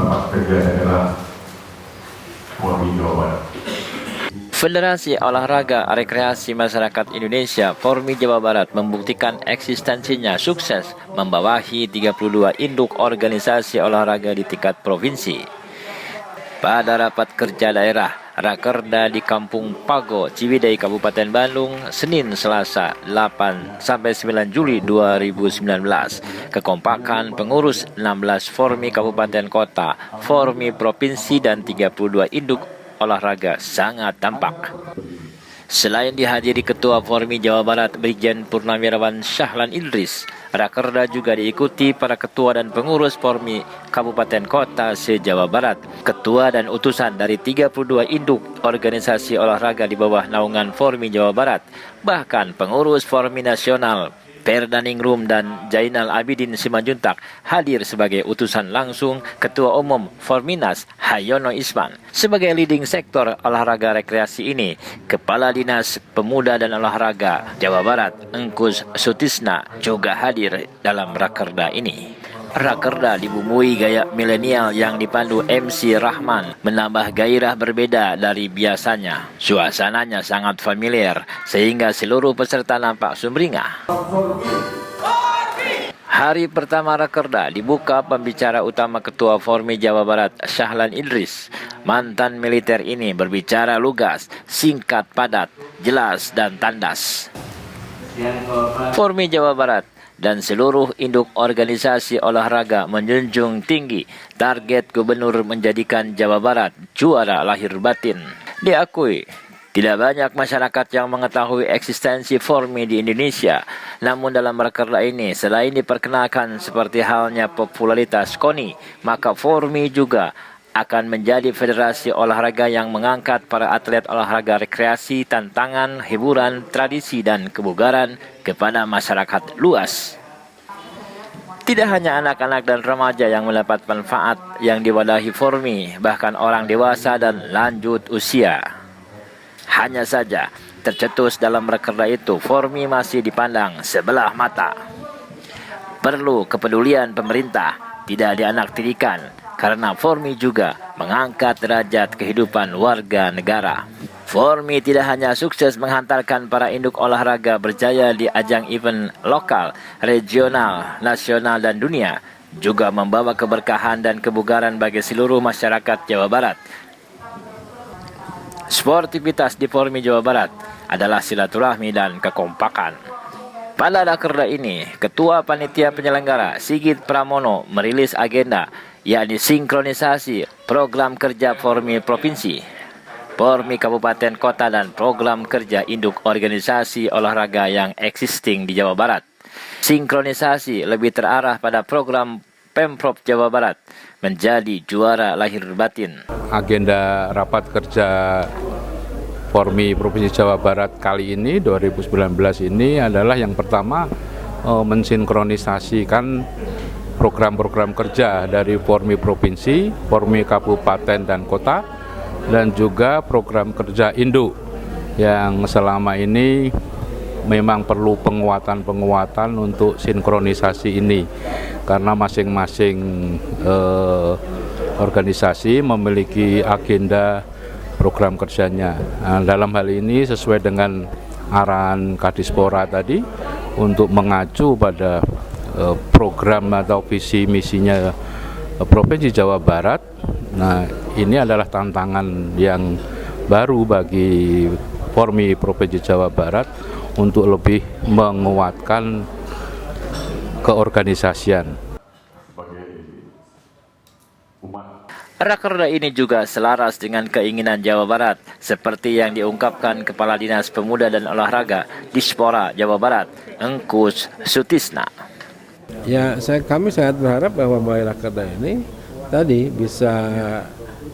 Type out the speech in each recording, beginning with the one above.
Rapat Kerja Daerah Formi Jawa Barat. Federasi Olahraga Rekreasi Masyarakat Indonesia Formi Jawa Barat membuktikan eksistensinya sukses membawahi 32 induk organisasi olahraga di tingkat provinsi. Pada rapat kerja daerah Rakerda di Kampung Pago, Ciwidey, Kabupaten Bandung, Senin Selasa 8-9 Juli 2019, kekompakan pengurus 16 Formi Kabupaten Kota, Formi Provinsi dan 32 induk olahraga sangat tampak. Selain dihadiri Ketua Formi Jawa Barat Brigjen Purnawirawan Syahlan Idris, Rakerda juga diikuti para ketua dan pengurus Formi Kabupaten Kota se-Jawa Barat, ketua dan utusan dari 32 induk organisasi olahraga di bawah naungan Formi Jawa Barat, bahkan pengurus Formi Nasional Perdaningrum dan Jainal Abidin Simanjuntak hadir sebagai utusan langsung Ketua Umum Forminas Hayono Isman. Sebagai leading sektor olahraga rekreasi ini, Kepala Dinas Pemuda dan Olahraga Jawa Barat Engkus Sutisna juga hadir dalam rakerda ini. Rakerda dibumbui gaya milenial yang dipandu MC Rahman menambah gairah berbeda dari biasanya. Suasananya sangat familiar sehingga seluruh peserta nampak sumringah. Hari pertama rakerda dibuka pembicara utama Ketua Formi Jawa Barat Syahlan Idris. Mantan militer ini berbicara lugas, singkat, padat, jelas dan tandas. Formi Jawa Barat dan seluruh induk organisasi olahraga menjunjung tinggi target gubernur menjadikan Jawa Barat juara lahir batin. Diakui, tidak banyak masyarakat yang mengetahui eksistensi Formi di Indonesia. Namun dalam rakerda ini, selain diperkenalkan seperti halnya popularitas KONI, maka Formi juga akan menjadi federasi olahraga yang mengangkat para atlet olahraga rekreasi, tantangan, hiburan, tradisi, dan kebugaran kepada masyarakat luas. Tidak hanya anak-anak dan remaja yang mendapat manfaat yang diwadahi Formi, bahkan orang dewasa dan lanjut usia. Hanya saja, tercetus dalam rakerda itu, Formi masih dipandang sebelah mata. Perlu kepedulian pemerintah, tidak dianaktirikan, karena Formi juga mengangkat derajat kehidupan warga negara. Formi tidak hanya sukses menghantarkan para induk olahraga berjaya di ajang event lokal, regional, nasional, dan dunia, juga membawa keberkahan dan kebugaran bagi seluruh masyarakat Jawa Barat. Sportivitas di Formi Jawa Barat adalah silaturahmi dan kekompakan. Pada rakerda ini, Ketua Panitia Penyelenggara Sigit Pramono merilis agenda, yakni sinkronisasi program kerja Formi Provinsi, Formi Kabupaten Kota, dan program kerja induk organisasi olahraga yang existing di Jawa Barat. Sinkronisasi lebih terarah pada program Pemprov Jawa Barat menjadi juara lahir batin. Agenda rapat kerja Formi Provinsi Jawa Barat kali ini 2019 ini adalah yang pertama mensinkronisasikan program-program kerja dari Formi Provinsi, Formi Kabupaten dan Kota, dan juga program kerja induk yang selama ini memang perlu penguatan untuk sinkronisasi ini karena masing-masing organisasi memiliki agenda program kerjanya. Nah, dalam hal ini sesuai dengan arahan Kadispora tadi untuk mengacu pada program atau visi misinya Provinsi Jawa Barat. Nah, ini adalah tantangan yang baru bagi Formi Provinsi Jawa Barat untuk lebih menguatkan keorganisasian. Rakerda ini juga selaras dengan keinginan Jawa Barat, seperti yang diungkapkan Kepala Dinas Pemuda dan Olahraga Dispora Jawa Barat, Engkus Sutisna. Ya, kami sangat berharap bahwa melalui rakerda ini tadi bisa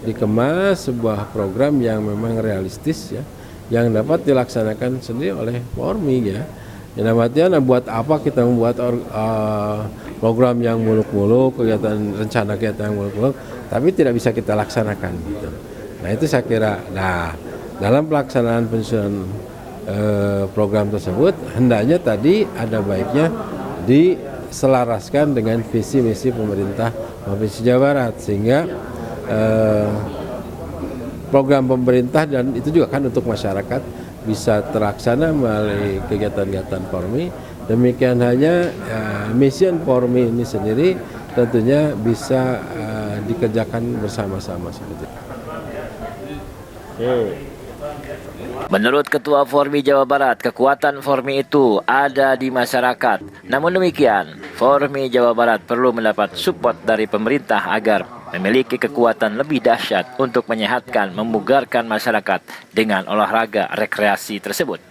dikemas sebuah program yang memang realistis ya, yang dapat dilaksanakan sendiri oleh Formi ya. Yang artinya buat apa kita membuat program yang muluk-muluk, rencana kegiatan yang muluk-muluk, tapi tidak bisa kita laksanakan gitu. Nah itu saya kira, dalam pelaksanaan program tersebut hendaknya tadi ada baiknya selaraskan dengan visi misi pemerintah Provinsi Jawa Barat, sehingga program pemerintah dan itu juga kan untuk masyarakat bisa terlaksana melalui kegiatan-kegiatan Formi. Demikian hanya mission Formi ini sendiri tentunya bisa dikerjakan bersama-sama seperti itu. Menurut Ketua Formi Jawa Barat, kekuatan Formi itu ada di masyarakat. Namun demikian, Formi Jawa Barat perlu mendapat support dari pemerintah agar memiliki kekuatan lebih dahsyat untuk menyehatkan, memugarkan masyarakat dengan olahraga rekreasi tersebut.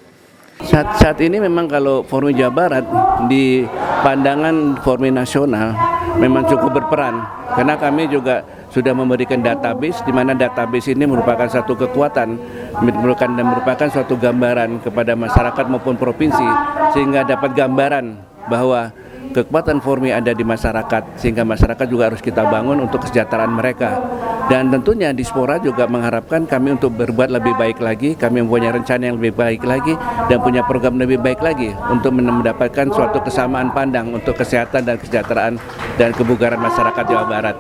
Saat ini memang kalau Formi Jawa Barat di pandangan Formi nasional memang cukup berperan, karena kami juga sudah memberikan database, di mana database ini merupakan satu kekuatan, merupakan suatu gambaran kepada masyarakat maupun provinsi, sehingga dapat gambaran bahwa kekuatan Formi ada di masyarakat, sehingga masyarakat juga harus kita bangun untuk kesejahteraan mereka. Dan tentunya Dispora juga mengharapkan kami untuk berbuat lebih baik lagi, kami mempunyai rencana yang lebih baik lagi dan punya program lebih baik lagi untuk mendapatkan suatu kesamaan pandang untuk kesehatan dan kesejahteraan dan kebugaran masyarakat Jawa Barat.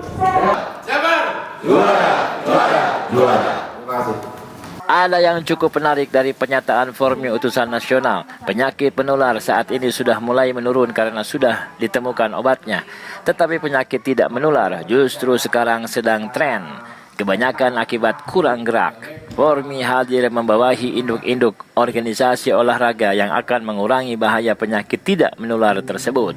Ada yang cukup menarik dari pernyataan Formi utusan nasional. Penyakit penular saat ini sudah mulai menurun karena sudah ditemukan obatnya. Tetapi penyakit tidak menular justru sekarang sedang tren. Kebanyakan akibat kurang gerak. Formi hadir membawahi induk-induk organisasi olahraga yang akan mengurangi bahaya penyakit tidak menular tersebut.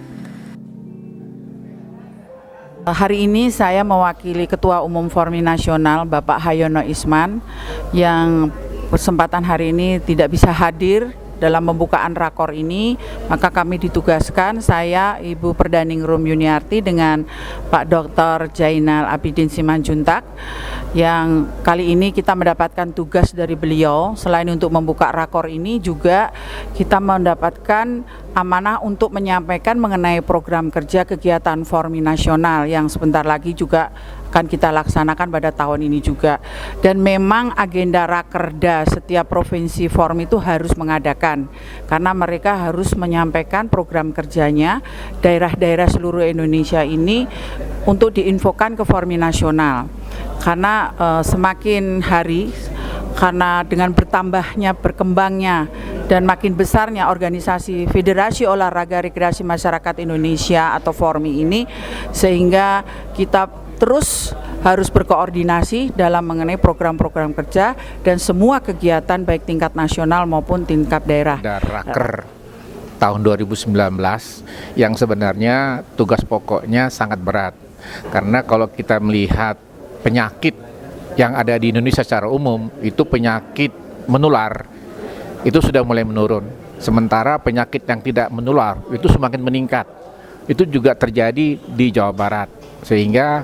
Hari ini saya mewakili Ketua Umum Formi Nasional Bapak Hayono Isman yang kesempatan hari ini tidak bisa hadir dalam pembukaan rakor ini, maka kami ditugaskan, saya Ibu Perdaningrum Yuniarti dengan Pak Dr. Jainal Abidin Simanjuntak, yang kali ini kita mendapatkan tugas dari beliau. Selain untuk membuka rakor ini juga kita mendapatkan amanah untuk menyampaikan mengenai program kerja kegiatan Formi Nasional yang sebentar lagi juga akan kita laksanakan pada tahun ini juga. Dan memang agenda Rakerda setiap provinsi Formi itu harus mengadakan, karena mereka harus menyampaikan program kerjanya daerah-daerah seluruh Indonesia ini untuk diinfokan ke Formi Nasional. Karena semakin hari, karena dengan bertambahnya, berkembangnya dan makin besarnya organisasi Federasi Olahraga Rekreasi Masyarakat Indonesia atau Formi ini, sehingga kita terus harus berkoordinasi dalam mengenai program-program kerja dan semua kegiatan baik tingkat nasional maupun tingkat daerah. Ada Raker tahun 2019 yang sebenarnya tugas pokoknya sangat berat, karena kalau kita melihat penyakit yang ada di Indonesia secara umum itu penyakit menular itu sudah mulai menurun, sementara penyakit yang tidak menular itu semakin meningkat. Itu juga terjadi di Jawa Barat, sehingga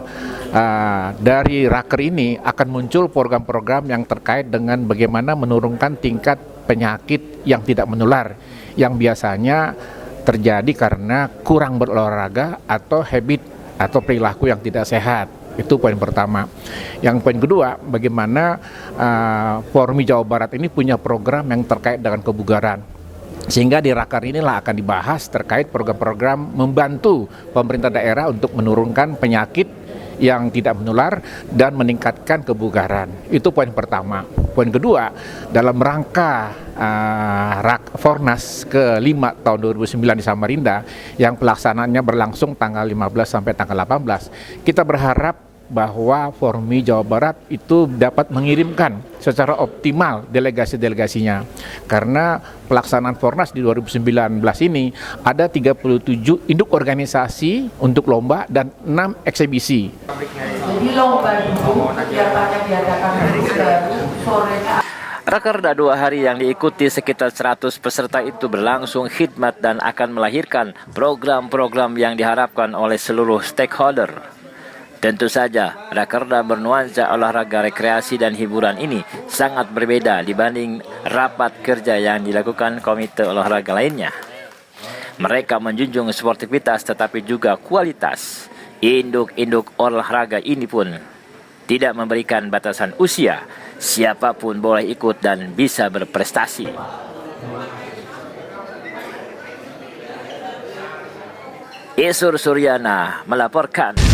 dari Raker ini akan muncul program-program yang terkait dengan bagaimana menurunkan tingkat penyakit yang tidak menular yang biasanya terjadi karena kurang berolahraga atau habit atau perilaku yang tidak sehat. Itu poin pertama. Yang poin kedua, bagaimana Formi Jawa Barat ini punya program yang terkait dengan kebugaran. Sehingga di Raker inilah akan dibahas terkait program-program membantu pemerintah daerah untuk menurunkan penyakit yang tidak menular dan meningkatkan kebugaran. Itu poin pertama. Poin kedua, dalam rangka Fornas ke-5 tahun 2009 di Samarinda yang pelaksanaannya berlangsung tanggal 15 sampai tanggal 18, kita berharap bahwa Formi Jawa Barat itu dapat mengirimkan secara optimal delegasi-delegasinya, karena pelaksanaan Fornas di 2019 ini ada 37 induk organisasi untuk lomba dan 6 eksibisi. Jadi lomba itu kegiatannya diadakan sorenya. Rakerda 2 hari yang diikuti sekitar 100 peserta itu berlangsung khidmat dan akan melahirkan program-program yang diharapkan oleh seluruh stakeholder. Tentu saja, Rakerda bernuansa olahraga rekreasi dan hiburan ini sangat berbeda dibanding rapat kerja yang dilakukan komite olahraga lainnya. Mereka menjunjung sportivitas tetapi juga kualitas. Induk-induk olahraga ini pun tidak memberikan batasan usia. Siapapun boleh ikut dan bisa berprestasi. Isur Suryana melaporkan.